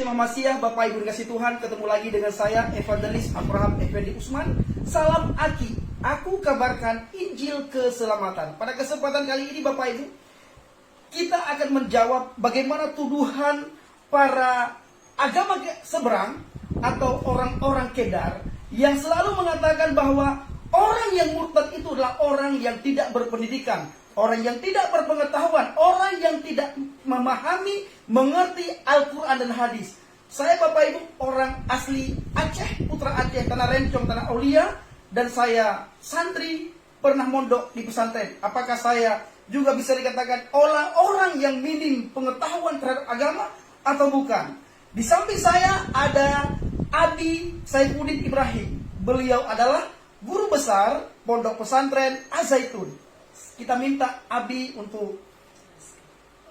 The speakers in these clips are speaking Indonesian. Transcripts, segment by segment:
Muhammadiyah, Bapak Ibu dikasih Tuhan, ketemu lagi dengan saya Evangelis Abraham Effendi Usman. Salam Aki, aku kabarkan Injil keselamatan. Pada kesempatan kali ini Bapak Ibu, kita akan menjawab bagaimana tuduhan para agama seberang atau orang-orang kedar yang selalu mengatakan bahwa orang yang murtad itu adalah orang yang tidak berpendidikan, orang yang tidak berpengetahuan, orang yang tidak memahami, mengerti Al-Quran dan hadis. Saya Bapak Ibu orang asli Aceh, putra Aceh, tanah Rencong, tanah Aulia, dan saya santri pernah mondok di pesantren. Apakah saya juga bisa dikatakan orang yang minim pengetahuan terhadap agama atau bukan? Di samping saya ada Abi Saifuddin Ibrahim. Beliau adalah guru besar pondok pesantren Az-Zaitun. Kita minta Abi untuk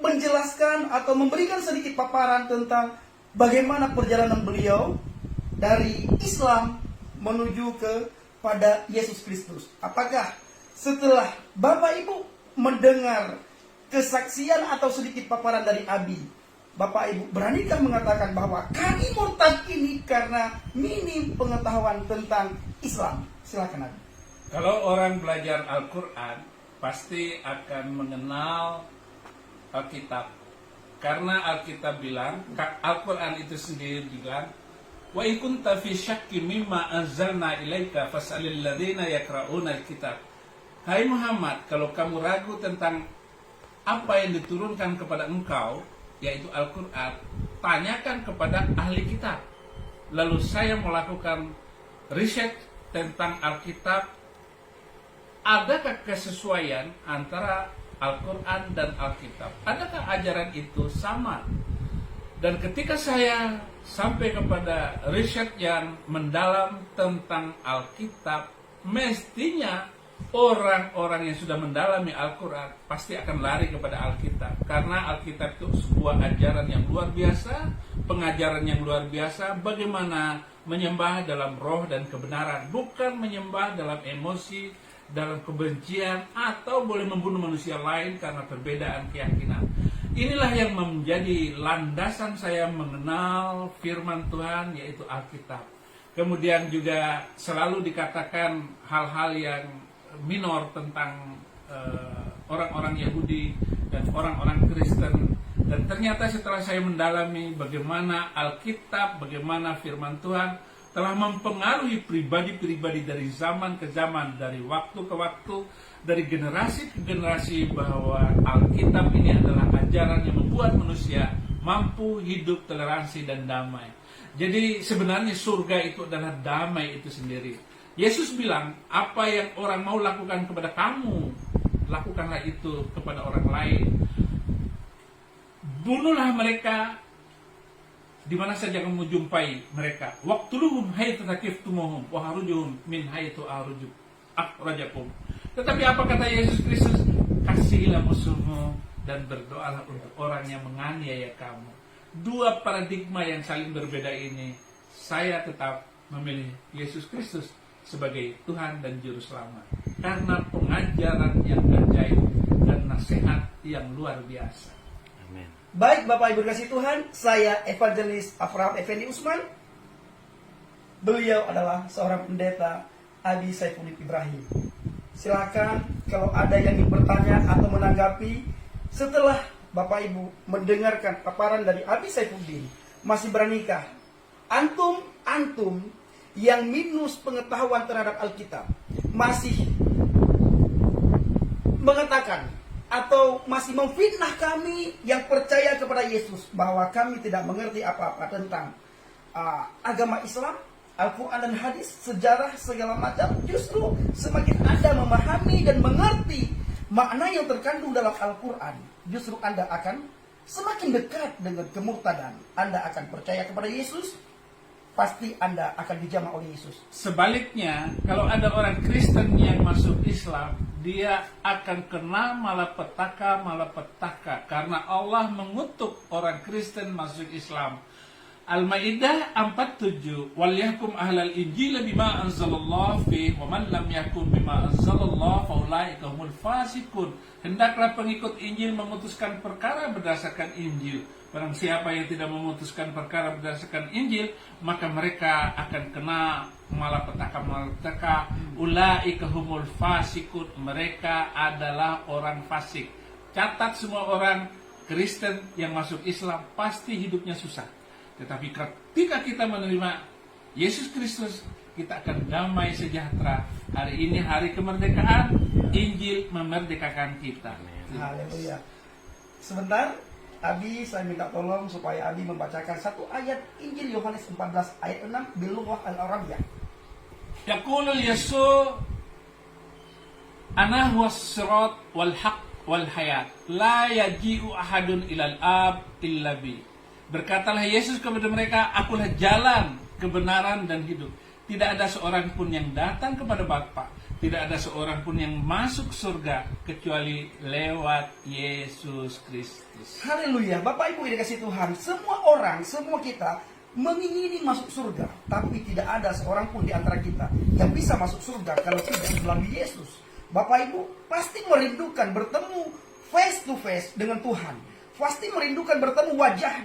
menjelaskan atau memberikan sedikit paparan tentang bagaimana perjalanan beliau dari Islam menuju kepada Yesus Kristus. Apakah setelah Bapak Ibu mendengar kesaksian atau sedikit paparan dari Abi, Bapak Ibu beranikah mengatakan bahwa kami murtad ini karena minim pengetahuan tentang Islam? Silakan Abi. Kalau orang belajar Al-Quran pasti akan mengenal Alkitab, karena Alkitab bilang, Al-Quran itu sendiri bilang, wa in kunta fi syakki mimma anzalna ilaika fas'alil ladzina yaqra'una al-kitab. Hai Muhammad, kalau kamu ragu tentang apa yang diturunkan kepada engkau, yaitu Al-Quran, tanyakan kepada ahli kitab. Lalu saya melakukan riset tentang Alkitab. Adakah kesesuaian antara Al-Quran dan Alkitab? Adakah ajaran itu sama? Dan ketika saya sampai kepada riset yang mendalam tentang Alkitab, mestinya orang-orang yang sudah mendalami Al-Quran pasti akan lari kepada Alkitab. Karena Alkitab itu sebuah ajaran yang luar biasa, pengajaran yang luar biasa, bagaimana menyembah dalam roh dan kebenaran, bukan menyembah dalam emosi, dalam kebencian, atau boleh membunuh manusia lain karena perbedaan keyakinan. Inilah yang menjadi landasan saya mengenal firman Tuhan, yaitu Alkitab. Kemudian juga selalu dikatakan hal-hal yang minor tentang orang-orang Yahudi dan orang-orang Kristen. Dan ternyata setelah saya mendalami bagaimana Alkitab, bagaimana firman Tuhan telah mempengaruhi pribadi-pribadi dari zaman ke zaman, dari waktu ke waktu, dari generasi ke generasi, bahwa Alkitab ini adalah ajaran yang membuat manusia mampu hidup toleransi dan damai. Jadi sebenarnya surga itu adalah damai itu sendiri. Yesus bilang, apa yang orang mau lakukan kepada kamu, lakukanlah itu kepada orang lain. Bunuhlah mereka di mana saja kamu jumpai mereka. Waqtuluhum haitsu thaqiftumuhum wa harujuhum min haitsu akhrajakum. Tetapi apa kata Yesus Kristus? Kasihilah musuhmu dan berdoalah untuk orang yang menganiaya kamu. Dua paradigma yang saling berbeda ini, saya tetap memilih Yesus Kristus sebagai Tuhan dan Juru Selamat, karena pengajaran yang ajaib dan nasihat yang luar biasa. Amin. Baik Bapak Ibu dikasih Tuhan, saya Evangelis Abraham Effendi Usman. Beliau adalah seorang pendeta Abi Saifuddin Ibrahim. Silakan kalau ada yang ingin bertanya atau menanggapi setelah Bapak Ibu mendengarkan paparan dari Abi Saifuddin. Masih beranikah antum yang minus pengetahuan terhadap Alkitab masih mengatakan atau masih memfitnah kami yang percaya kepada Yesus bahwa kami tidak mengerti apa-apa tentang agama Islam, Al-Quran dan hadis, sejarah segala macam? Justru semakin Anda memahami dan mengerti makna yang terkandung dalam Al-Quran, justru Anda akan semakin dekat dengan kemurtadan. Anda akan percaya kepada Yesus, pasti Anda akan dijamah oleh Yesus. Sebaliknya, kalau ada orang Kristen yang masuk Islam, dia akan kena malapetaka karena Allah mengutuk orang Kristen masuk Islam. Al-Maidah 47, wal yahkum ahlal injil bima anzalallah fi wa man lam yahkum bima anzalallah faulaika humul fasikun. Hendaklah pengikut Injil memutuskan perkara berdasarkan Injil. Barang siapa yang tidak memutuskan perkara berdasarkan Injil, maka mereka akan kena malapetaka. Ulaika humul fasikun. Mereka adalah orang fasik. Catat, semua orang Kristen yang masuk Islam pasti hidupnya susah. Tetapi ketika kita menerima Yesus Kristus, kita akan damai sejahtera. Hari ini hari kemerdekaan, Injil memerdekakan kita. Haleluya. Sebentar, Abi, saya minta tolong supaya Abi membacakan satu ayat Injil Yohanes 14 ayat 6 bilughah al-Arabiyyah. Yaqulul Yesu ana huwas sirat wal haq wal hayat la yaji'u ahadun ilal ab illa bi. Berkatalah Yesus kepada mereka, akulah jalan, kebenaran dan hidup. Tidak ada seorang pun yang datang kepada Bapa, tidak ada seorang pun yang masuk surga kecuali lewat Yesus Kristus. Haleluya. Bapak Ibu yang dikasih Tuhan, semua orang, semua kita mengingini masuk surga, tapi tidak ada seorang pun di antara kita yang bisa masuk surga kalau tidak melalui Yesus. Bapak Ibu pasti merindukan bertemu face to face dengan Tuhan. Pasti merindukan bertemu wajah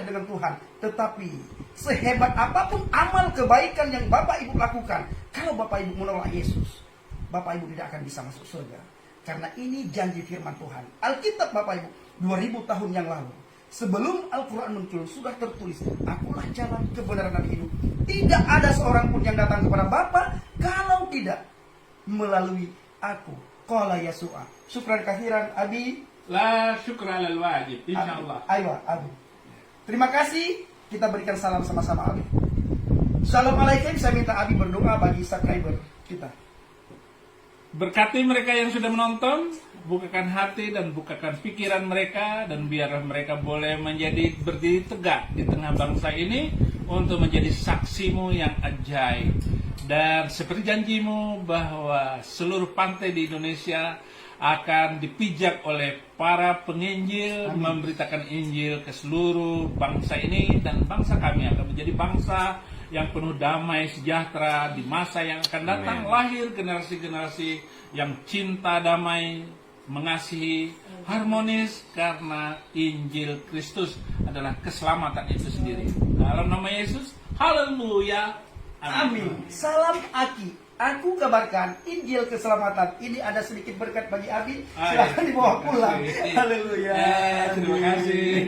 dengan Tuhan. Tetapi sehebat apapun amal kebaikan yang Bapak Ibu lakukan, kalau Bapak Ibu menolak Yesus, Bapak Ibu tidak akan bisa masuk surga. Karena ini janji firman Tuhan. Alkitab Bapak Ibu 2000 tahun yang lalu, sebelum Al-Quran muncul, sudah tertulis, akulah jalan, kebenaran dan hidup. Tidak ada seorang pun yang datang kepada Bapa kalau tidak melalui aku. Qala Yasu'a. Syukran kathiran Abi. La syukra lal wajib, insyaallah. Ayo, Abi. Terima kasih. Kita berikan salam sama-sama, Abi. Assalamualaikum. Saya minta Abi berdoa bagi subscriber kita. Berkati mereka yang sudah menonton, bukakan hati dan bukakan pikiran mereka, dan biarlah mereka boleh menjadi berdiri tegak di tengah bangsa ini untuk menjadi saksimu yang ajaib. Dan seperti janjimu bahwa seluruh pantai di Indonesia akan dipijak oleh para penginjil. Amin. Memberitakan Injil ke seluruh bangsa ini, dan bangsa kami akan menjadi bangsa yang penuh damai sejahtera di masa yang akan datang. Amin. Lahir generasi-generasi yang cinta damai, mengasihi, harmonis, karena Injil Kristus adalah keselamatan itu sendiri. Dalam nama Yesus, haleluya. Amin. Salam Aki. Aku kabarkan Injil keselamatan. Ini ada sedikit berkat bagi Abi. Silakan dibawa pulang. Haleluya. Terima kasih.